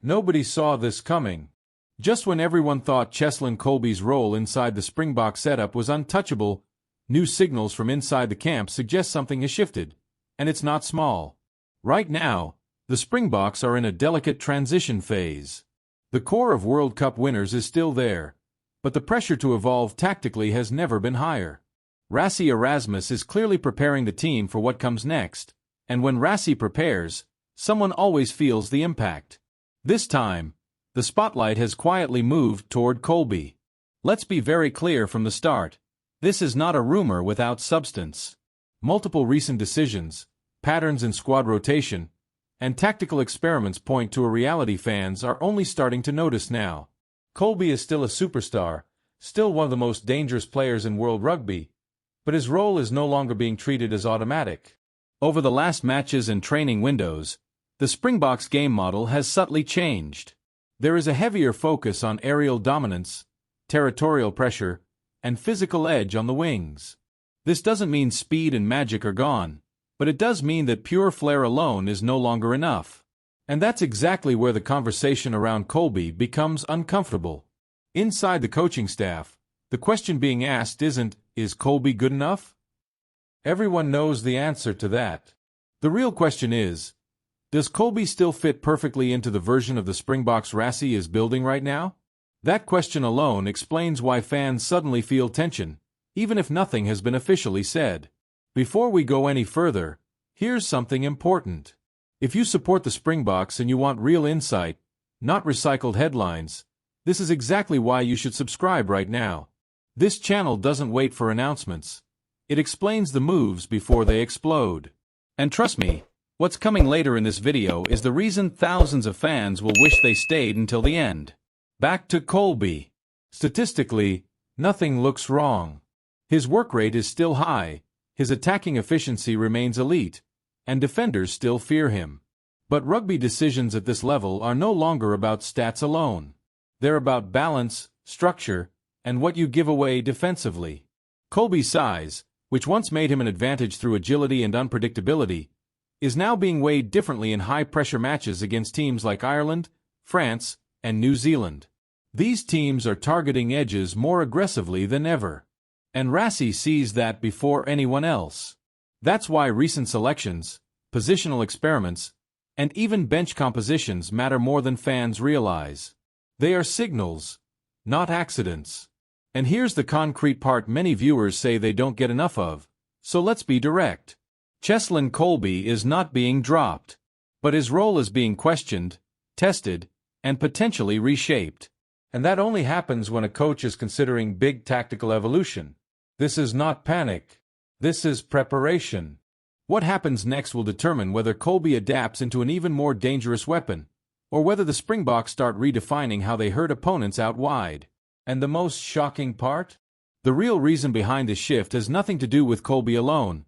Nobody saw this coming. Just when everyone thought Cheslin Kolbe's role inside the Springbok setup was untouchable, new signals from inside the camp suggest something has shifted, and it's not small. Right now, the Springboks are in a delicate transition phase. The core of World Cup winners is still there, but the pressure to evolve tactically has never been higher. Rassie Erasmus is clearly preparing the team for what comes next, and when Rassie prepares, someone always feels the impact. This time, the spotlight has quietly moved toward Kolbe. Let's be very clear from the start. This is not a rumor without substance. Multiple recent decisions, patterns in squad rotation, and tactical experiments point to a reality fans are only starting to notice now. Kolbe is still a superstar, still one of the most dangerous players in world rugby, but his role is no longer being treated as automatic. Over the last matches and training windows, the Springboks game model has subtly changed. There is a heavier focus on aerial dominance, territorial pressure, and physical edge on the wings. This doesn't mean speed and magic are gone, but it does mean that pure flair alone is no longer enough. And that's exactly where the conversation around Kolbe becomes uncomfortable. Inside the coaching staff, the question being asked isn't, is Kolbe good enough? Everyone knows the answer to that. The real question is, does Kolbe still fit perfectly into the version of the Springboks Rassie is building right now? That question alone explains why fans suddenly feel tension, even if nothing has been officially said. Before we go any further, here's something important. If you support the Springboks and you want real insight, not recycled headlines, this is exactly why you should subscribe right now. This channel doesn't wait for announcements. It explains the moves before they explode. And trust me, what's coming later in this video is the reason thousands of fans will wish they stayed until the end. Back to Kolbe. Statistically, nothing looks wrong. His work rate is still high, his attacking efficiency remains elite, and defenders still fear him. But rugby decisions at this level are no longer about stats alone. They're about balance, structure, and what you give away defensively. Kolbe's size, which once made him an advantage through agility and unpredictability, is now being weighed differently in high-pressure matches against teams like Ireland, France, and New Zealand. These teams are targeting edges more aggressively than ever. And Rassie sees that before anyone else. That's why recent selections, positional experiments, and even bench compositions matter more than fans realize. They are signals, not accidents. And here's the concrete part many viewers say they don't get enough of, so let's be direct. Cheslin Kolbe is not being dropped, but his role is being questioned, tested, and potentially reshaped. And that only happens when a coach is considering big tactical evolution. This is not panic. This is preparation. What happens next will determine whether Kolbe adapts into an even more dangerous weapon, or whether the Springboks start redefining how they hurt opponents out wide. And the most shocking part? The real reason behind this shift has nothing to do with Kolbe alone.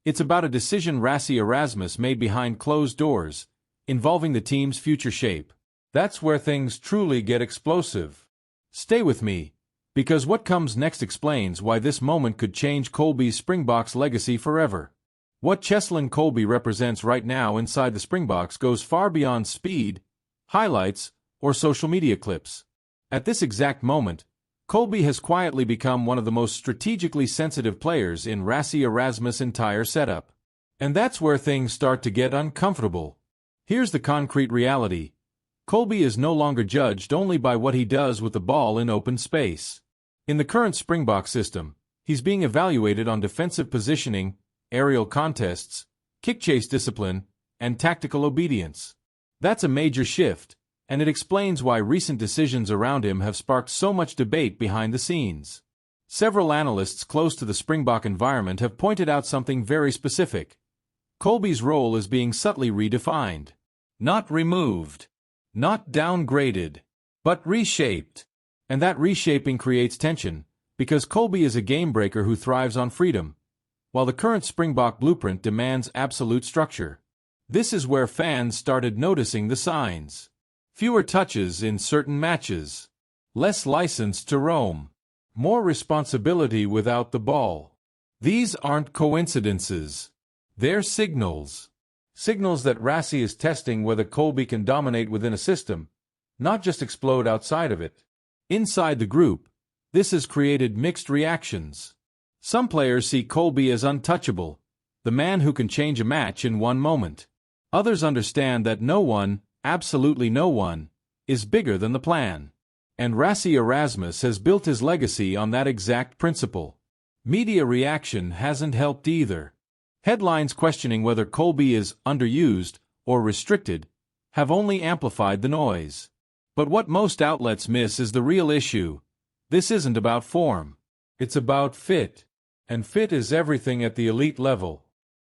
It's about a decision Rassie Erasmus made behind closed doors, involving the team's future shape. That's where things truly get explosive. Stay with me, because what comes next explains why this moment could change Kolbe's Springboks legacy forever. What Cheslin Kolbe represents right now inside the Springboks goes far beyond speed, highlights, or social media clips. At this exact moment, Kolbe has quietly become one of the most strategically sensitive players in Rassie Erasmus' entire setup. And that's where things start to get uncomfortable. Here's the concrete reality. Kolbe is no longer judged only by what he does with the ball in open space. In the current Springbok system, he's being evaluated on defensive positioning, aerial contests, kick chase discipline, and tactical obedience. That's a major shift, and it explains why recent decisions around him have sparked so much debate behind the scenes. Several analysts close to the Springbok environment have pointed out something very specific. Kolbe's role is being subtly redefined. Not removed. Not downgraded. But reshaped. And that reshaping creates tension, because Kolbe is a game-breaker who thrives on freedom, while the current Springbok blueprint demands absolute structure. This is where fans started noticing the signs. Fewer touches in certain matches. Less license to roam. More responsibility without the ball. These aren't coincidences. They're signals. Signals that Rassi is testing whether Kolbe can dominate within a system, not just explode outside of it. Inside the group, this has created mixed reactions. Some players see Kolbe as untouchable, the man who can change a match in one moment. Others understand that no one, absolutely no one, is bigger than the plan. And Rassi Erasmus has built his legacy on that exact principle. Media reaction hasn't helped either. Headlines questioning whether Kolbe is underused or restricted have only amplified the noise. But what most outlets miss is the real issue. This isn't about form. It's about fit. And fit is everything at the elite level.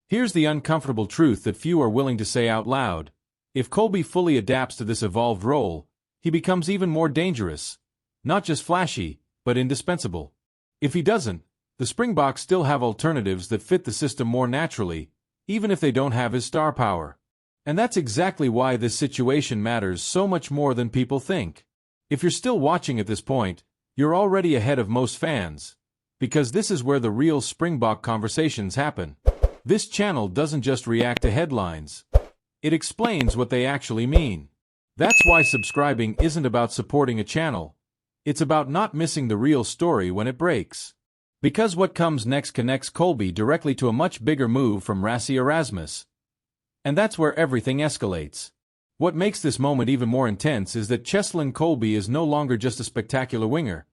Here's the uncomfortable truth that few are willing to say out loud. If Kolbe fully adapts to this evolved role, he becomes even more dangerous. Not just flashy, but indispensable. If he doesn't, the Springboks still have alternatives that fit the system more naturally, even if they don't have his star power. And that's exactly why this situation matters so much more than people think. If you're still watching at this point, you're already ahead of most fans, because this is where the real Springbok conversations happen. This channel doesn't just react to headlines. It explains what they actually mean. That's why subscribing isn't about supporting a channel. It's about not missing the real story when it breaks. Because what comes next connects Kolbe directly to a much bigger move from Rassi Erasmus. And that's where everything escalates. What makes this moment even more intense is that Cheslin Kolbe is no longer just a spectacular winger.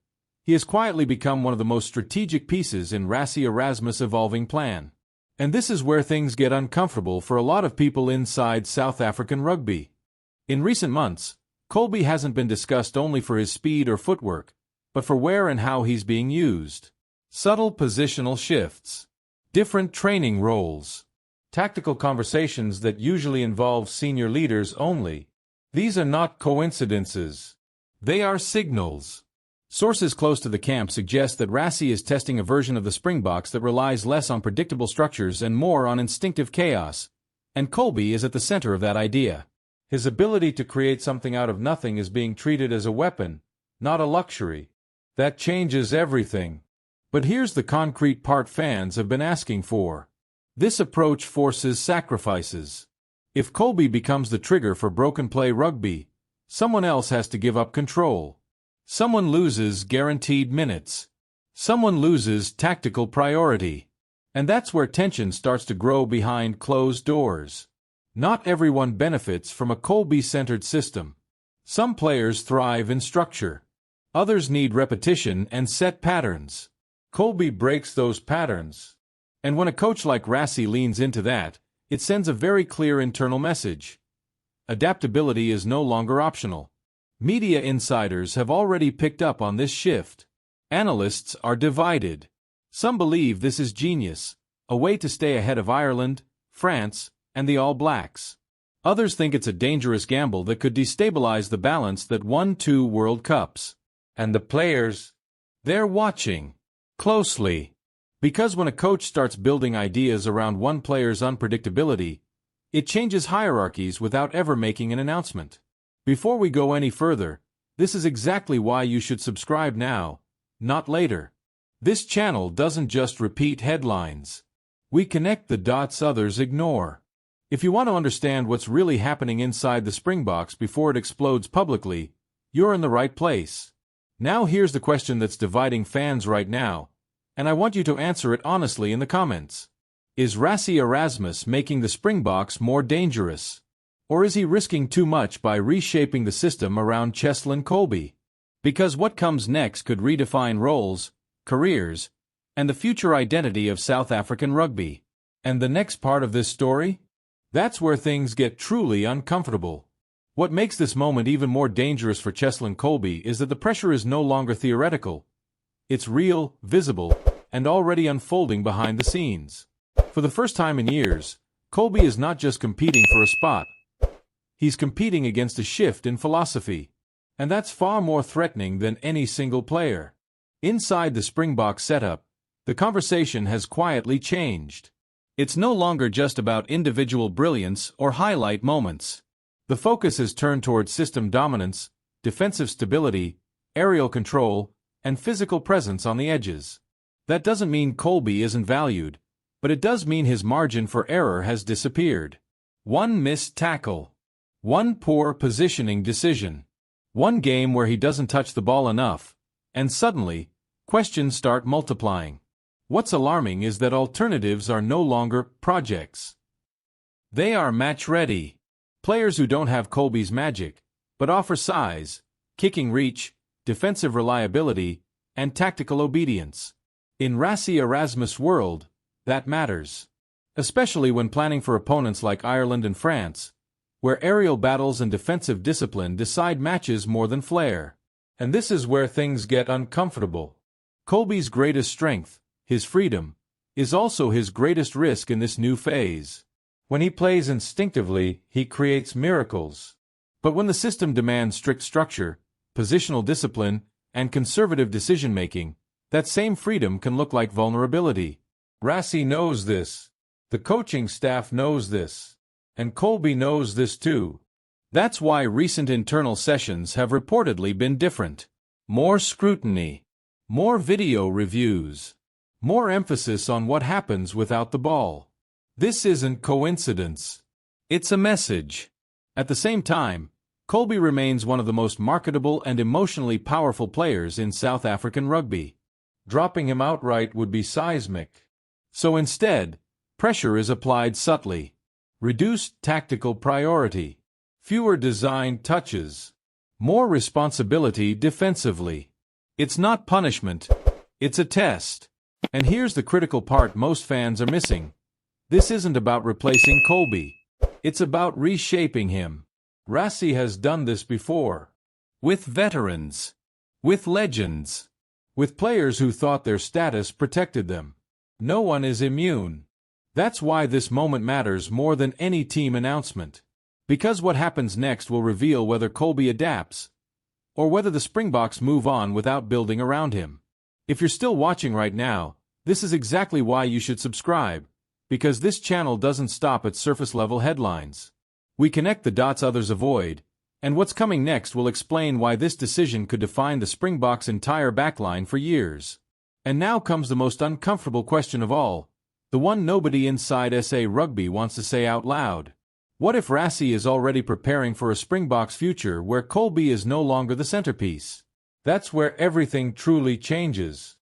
He has quietly become one of the most strategic pieces in Rassi Erasmus' evolving plan. And this is where things get uncomfortable for a lot of people inside South African rugby. In recent months, Kolbe hasn't been discussed only for his speed or footwork, but for where and how he's being used. Subtle positional shifts, different training roles, tactical conversations that usually involve senior leaders only. These are not coincidences. They are signals. Sources close to the camp suggest that Rassi is testing a version of the Springboks that relies less on predictable structures and more on instinctive chaos, and Kolbe is at the center of that idea. His ability to create something out of nothing is being treated as a weapon, not a luxury. That changes everything. But here's the concrete part fans have been asking for. This approach forces sacrifices. If Kolbe becomes the trigger for broken play rugby, someone else has to give up control. Someone loses guaranteed minutes. Someone loses tactical priority. And that's where tension starts to grow behind closed doors. Not everyone benefits from a Kolbe-centered system. Some players thrive in structure. Others need repetition and set patterns. Kolbe breaks those patterns. And when a coach like Rassi leans into that, it sends a very clear internal message. Adaptability is no longer optional. Media insiders have already picked up on this shift. Analysts are divided. Some believe this is genius, a way to stay ahead of Ireland, France, and the All Blacks. Others think it's a dangerous gamble that could destabilize the balance that won 2 World Cups. And the players, they're watching closely. Because when a coach starts building ideas around one player's unpredictability, it changes hierarchies without ever making an announcement. Before we go any further, this is exactly why you should subscribe now, not later. This channel doesn't just repeat headlines. We connect the dots others ignore. If you want to understand what's really happening inside the Springboks before it explodes publicly, you're in the right place. Now here's the question that's dividing fans right now, and I want you to answer it honestly in the comments. Is Rassi Erasmus making the Springboks more dangerous? Or is he risking too much by reshaping the system around Cheslin Kolbe? Because what comes next could redefine roles, careers, and the future identity of South African rugby. And the next part of this story? That's where things get truly uncomfortable. What makes this moment even more dangerous for Cheslin Kolbe is that the pressure is no longer theoretical. It's real, visible, and already unfolding behind the scenes. For the first time in years, Kolbe is not just competing for a spot. He's competing against a shift in philosophy. And that's far more threatening than any single player. Inside the Springbok setup, the conversation has quietly changed. It's no longer just about individual brilliance or highlight moments. The focus has turned towards system dominance, defensive stability, aerial control, and physical presence on the edges. That doesn't mean Kolbe isn't valued, but it does mean his margin for error has disappeared. One missed tackle. One poor positioning decision. One game where he doesn't touch the ball enough. And suddenly, questions start multiplying. What's alarming is that alternatives are no longer projects. They are match-ready. Players who don't have Kolbe's magic, but offer size, kicking reach, defensive reliability, and tactical obedience. In Rassie Erasmus' world, that matters. Especially when planning for opponents like Ireland and France, where aerial battles and defensive discipline decide matches more than flair. And this is where things get uncomfortable. Kolbe's greatest strength, his freedom, is also his greatest risk in this new phase. When he plays instinctively, he creates miracles. But when the system demands strict structure, positional discipline, and conservative decision-making, that same freedom can look like vulnerability. Rassie knows this. The coaching staff knows this. And Kolbe knows this too. That's why recent internal sessions have reportedly been different. More scrutiny. More video reviews. More emphasis on what happens without the ball. This isn't coincidence. It's a message. At the same time, Kolbe remains one of the most marketable and emotionally powerful players in South African rugby. Dropping him outright would be seismic. So instead, pressure is applied subtly. Reduced tactical priority. Fewer design touches. More responsibility defensively. It's not punishment. It's a test. And here's the critical part most fans are missing. This isn't about replacing Kolbe. It's about reshaping him. Rassie has done this before. With veterans. With legends. With players who thought their status protected them. No one is immune. That's why this moment matters more than any team announcement. Because what happens next will reveal whether Kolbe adapts, or whether the Springboks move on without building around him. If you're still watching right now, this is exactly why you should subscribe, because this channel doesn't stop at surface-level headlines. We connect the dots others avoid, and what's coming next will explain why this decision could define the Springboks' entire backline for years. And now comes the most uncomfortable question of all, the one nobody inside SA Rugby wants to say out loud. What if Rassie is already preparing for a Springboks future where Kolbe is no longer the centerpiece? That's where everything truly changes.